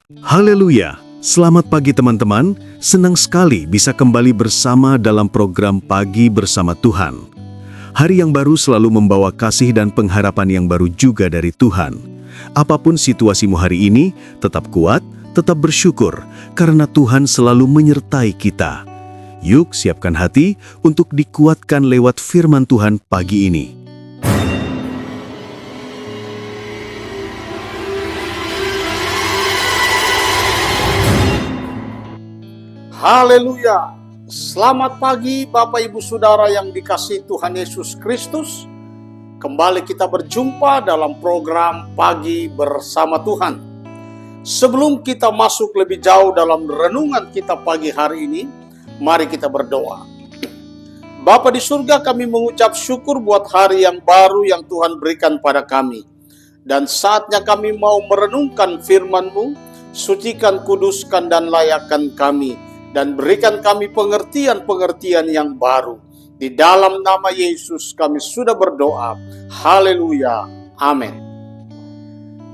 Haleluya! Selamat pagi teman-teman, senang sekali bisa kembali bersama dalam program Pagi Bersama Tuhan. Hari yang baru selalu membawa kasih dan pengharapan yang baru juga dari Tuhan. Apapun situasimu hari ini, tetap kuat, tetap bersyukur, karena Tuhan selalu menyertai kita. Yuk siapkan hati untuk dikuatkan lewat firman Tuhan pagi ini. Haleluya. Selamat pagi Bapak Ibu Saudara yang dikasihi Tuhan Yesus Kristus. Kembali kita berjumpa dalam program Pagi Bersama Tuhan. Sebelum kita masuk lebih jauh dalam renungan kita pagi hari ini, mari kita berdoa. Bapa di surga, kami mengucap syukur buat hari yang baru yang Tuhan berikan pada kami. Dan saatnya kami mau merenungkan firman-Mu, sucikan, kuduskan, dan layakkan kami. Dan berikan kami pengertian-pengertian yang baru. Di dalam nama Yesus kami sudah berdoa. Haleluya. Amin.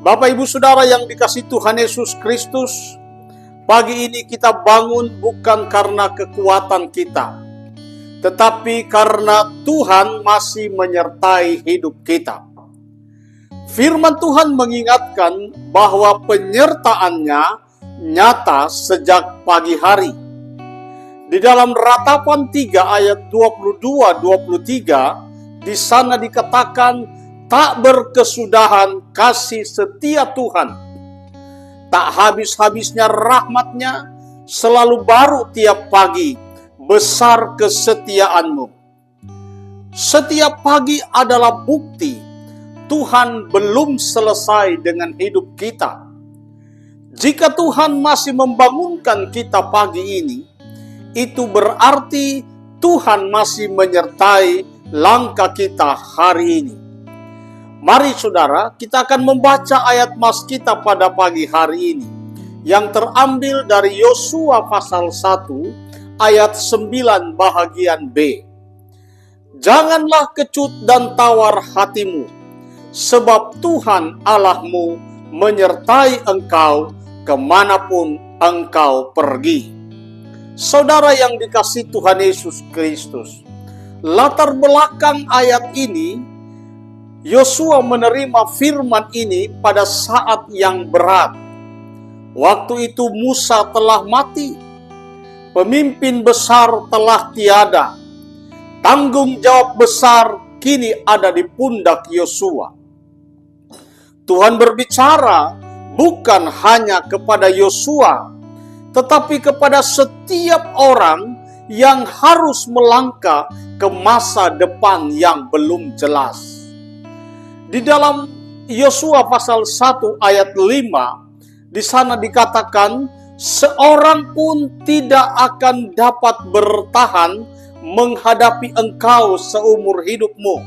Bapak Ibu Saudara yang dikasihi Tuhan Yesus Kristus, pagi ini kita bangun bukan karena kekuatan kita, tetapi karena Tuhan masih menyertai hidup kita. Firman Tuhan mengingatkan bahwa penyertaannya nyata sejak pagi hari. Di dalam Ratapan 3 ayat 22-23, di sana dikatakan, tak berkesudahan kasih setia Tuhan. Tak habis-habisnya rahmat-Nya, selalu baru tiap pagi, besar kesetiaan-Mu. Setiap pagi adalah bukti Tuhan belum selesai dengan hidup kita. Jika Tuhan masih membangunkan kita pagi ini, itu berarti Tuhan masih menyertai langkah kita hari ini. Mari saudara, kita akan membaca ayat mas kita pada pagi hari ini, yang terambil dari Yosua pasal 1 ayat 9 bahagian B. Janganlah kecut dan tawar hatimu, sebab Tuhan Allahmu menyertai engkau kemanapun engkau pergi. Saudara yang dikasihi Tuhan Yesus Kristus, latar belakang ayat ini, Yosua menerima firman ini pada saat yang berat. Waktu itu Musa telah mati, pemimpin besar telah tiada, tanggung jawab besar kini ada di pundak Yosua. Tuhan berbicara bukan hanya kepada Yosua, tetapi kepada setiap orang yang harus melangkah ke masa depan yang belum jelas. Di dalam Yosua pasal 1 ayat 5, di sana dikatakan, seorang pun tidak akan dapat bertahan menghadapi engkau seumur hidupmu.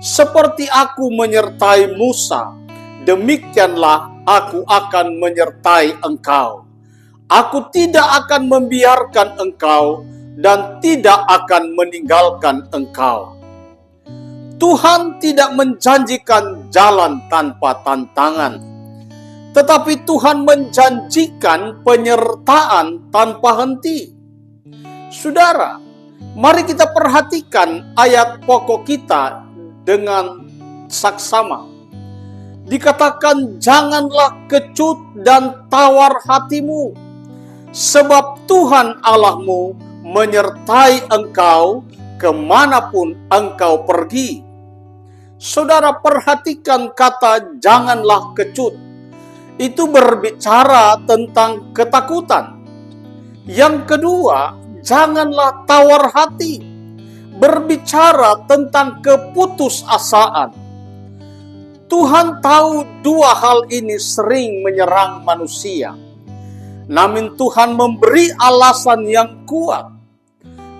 Seperti aku menyertai Musa, demikianlah aku akan menyertai engkau. Aku tidak akan membiarkan engkau dan tidak akan meninggalkan engkau. Tuhan tidak menjanjikan jalan tanpa tantangan, tetapi Tuhan menjanjikan penyertaan tanpa henti. Saudara, mari kita perhatikan ayat pokok kita dengan saksama. Dikatakan, janganlah kecut dan tawar hatimu, sebab Tuhan Allahmu menyertai engkau kemanapun engkau pergi. Saudara, perhatikan kata janganlah kecut. Itu berbicara tentang ketakutan. Yang kedua, janganlah tawar hati. Berbicara tentang keputusasaan. Tuhan tahu dua hal ini sering menyerang manusia. Namun Tuhan memberi alasan yang kuat.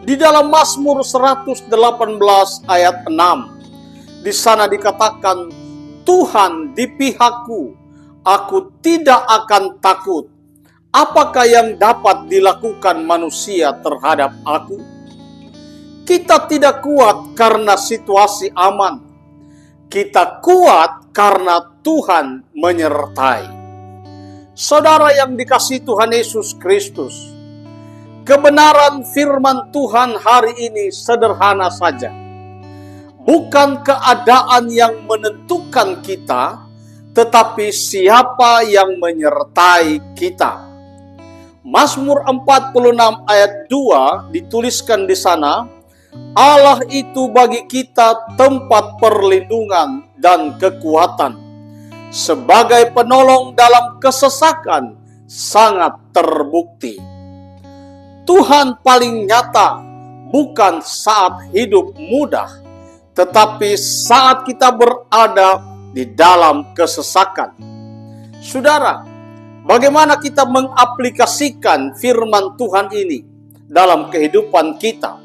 Di dalam Mazmur 118 ayat 6, di sana dikatakan, Tuhan di pihakku, aku tidak akan takut. Apakah yang dapat dilakukan manusia terhadap aku? Kita tidak kuat karena situasi aman. Kita kuat karena Tuhan menyertai. Saudara yang dikasihi Tuhan Yesus Kristus, kebenaran firman Tuhan hari ini sederhana saja. Bukan keadaan yang menentukan kita, tetapi siapa yang menyertai kita. Mazmur 46 ayat 2 dituliskan di sana, Allah itu bagi kita tempat perlindungan dan kekuatan. Sebagai penolong dalam kesesakan sangat terbukti. Tuhan paling nyata bukan saat hidup mudah, tetapi saat kita berada di dalam kesesakan. Saudara, bagaimana kita mengaplikasikan firman Tuhan ini dalam kehidupan kita?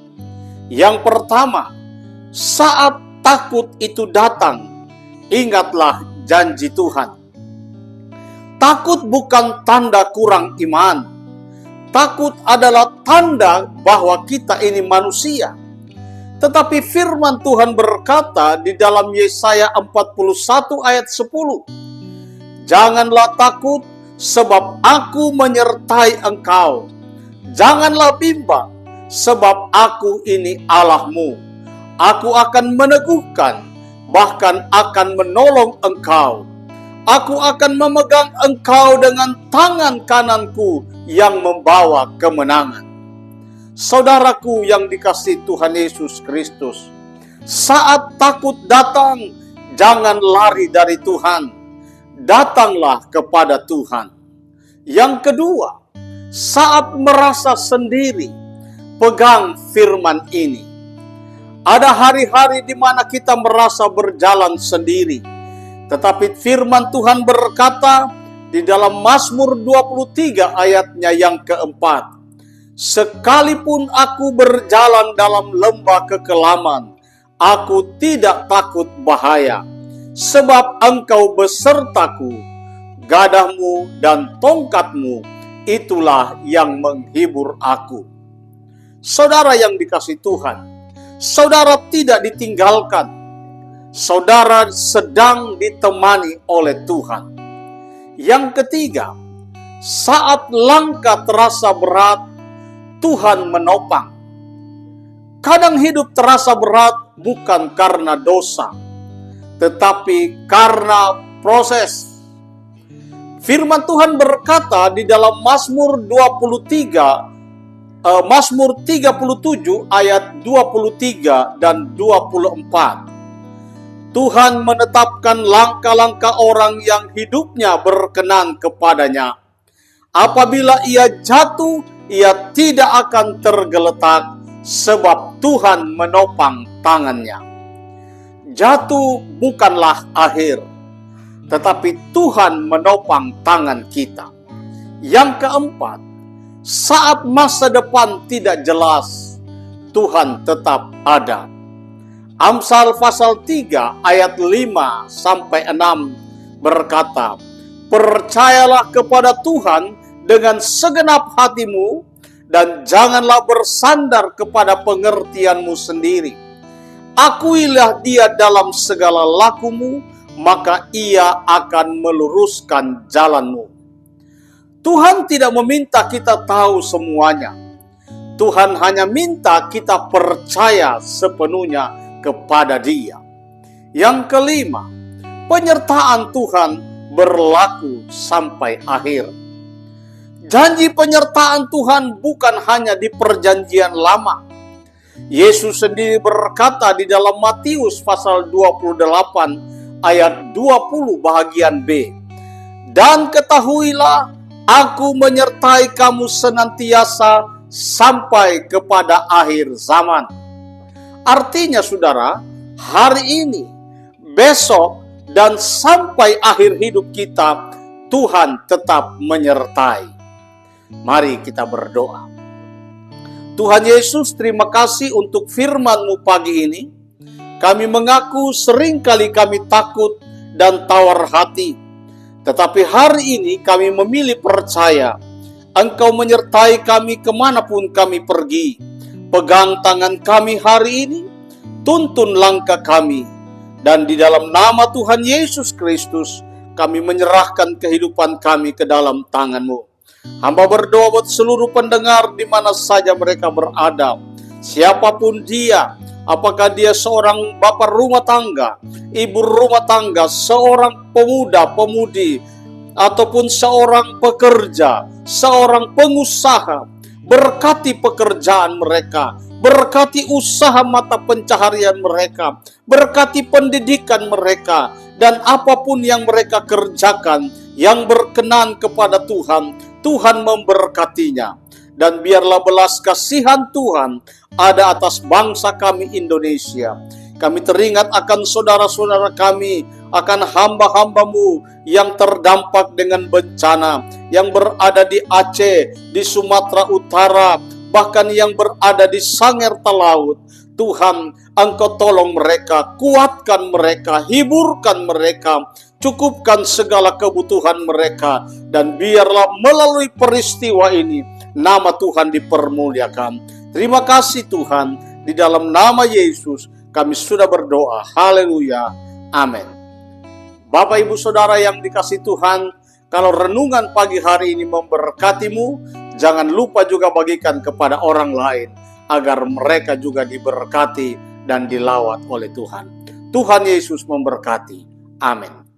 Yang pertama, saat takut itu datang, ingatlah janji Tuhan. Takut bukan tanda kurang iman. Takut adalah tanda bahwa kita ini manusia. Tetapi firman Tuhan berkata di dalam Yesaya 41 ayat 10, "Janganlah takut, sebab aku menyertai engkau. Janganlah bimbang, sebab aku ini Allahmu. Aku akan meneguhkan, bahkan akan menolong engkau. Aku akan memegang engkau dengan tangan kananku yang membawa kemenangan." Saudaraku yang dikasihi Tuhan Yesus Kristus, saat takut datang, jangan lari dari Tuhan. Datanglah kepada Tuhan. Yang kedua, saat merasa sendiri, pegang firman ini. Ada hari-hari di mana kita merasa berjalan sendiri. Tetapi firman Tuhan berkata di dalam Mazmur 23 ayatnya yang keempat, "Sekalipun aku berjalan dalam lembah kekelaman, aku tidak takut bahaya, sebab engkau besertaku, gadahmu dan tongkatmu, itulah yang menghibur aku." Saudara yang dikasihi Tuhan, saudara tidak ditinggalkan. Saudara sedang ditemani oleh Tuhan. Yang ketiga, saat langkah terasa berat, Tuhan menopang. Kadang hidup terasa berat bukan karena dosa, tetapi karena proses. Firman Tuhan berkata di dalam Mazmur 37 ayat 23 dan 24. Tuhan menetapkan langkah-langkah orang yang hidupnya berkenan kepadanya. Apabila ia jatuh, ia tidak akan tergeletak, sebab Tuhan menopang tangannya. Jatuh bukanlah akhir, tetapi Tuhan menopang tangan kita. Yang keempat, saat masa depan tidak jelas, Tuhan tetap ada. Amsal pasal 3 ayat 5 sampai 6 berkata, "Percayalah kepada Tuhan dengan segenap hatimu, dan janganlah bersandar kepada pengertianmu sendiri. Akuilah Dia dalam segala lakumu, maka Ia akan meluruskan jalanmu." Tuhan tidak meminta kita tahu semuanya. Tuhan hanya minta kita percaya sepenuhnya kepada Dia. Yang kelima, penyertaan Tuhan berlaku sampai akhir. Janji penyertaan Tuhan bukan hanya di perjanjian lama. Yesus sendiri berkata di dalam Matius pasal 28 ayat 20 bahagian B, "Dan ketahuilah, Aku menyertai kamu senantiasa sampai kepada akhir zaman." Artinya saudara, hari ini, besok, dan sampai akhir hidup kita, Tuhan tetap menyertai. Mari kita berdoa. Tuhan Yesus, terima kasih untuk firman-Mu pagi ini. Kami mengaku seringkali kami takut dan tawar hati. Tetapi hari ini kami memilih percaya Engkau menyertai kami kemanapun kami pergi. Pegang tangan kami hari ini, tuntun langkah kami. Dan di dalam nama Tuhan Yesus Kristus, kami menyerahkan kehidupan kami ke dalam tangan-Mu. Hamba berdoa buat seluruh pendengar di mana saja mereka berada. Siapapun dia, apakah dia seorang bapak rumah tangga, ibu rumah tangga, seorang pemuda, pemudi, ataupun seorang pekerja, seorang pengusaha, berkati pekerjaan mereka, berkati usaha mata pencaharian mereka, berkati pendidikan mereka, dan apapun yang mereka kerjakan yang berkenan kepada Tuhan, Tuhan memberkatinya. Dan biarlah belas kasihan Tuhan ada atas bangsa kami Indonesia. Kami teringat akan saudara-saudara kami, akan hamba-hamba-Mu yang terdampak dengan bencana, yang berada di Aceh, di Sumatera Utara, bahkan yang berada di Sanger Talaut. Tuhan, Engkau tolong mereka, kuatkan mereka, hiburkan mereka, cukupkan segala kebutuhan mereka, dan biarlah melalui peristiwa ini, nama Tuhan dipermuliakan. Terima kasih Tuhan, di dalam nama Yesus kami sudah berdoa. Haleluya. Amin. Bapak Ibu Saudara yang dikasihi Tuhan, kalau renungan pagi hari ini memberkatimu, jangan lupa juga bagikan kepada orang lain, agar mereka juga diberkati dan dilawat oleh Tuhan. Tuhan Yesus memberkati. Amin.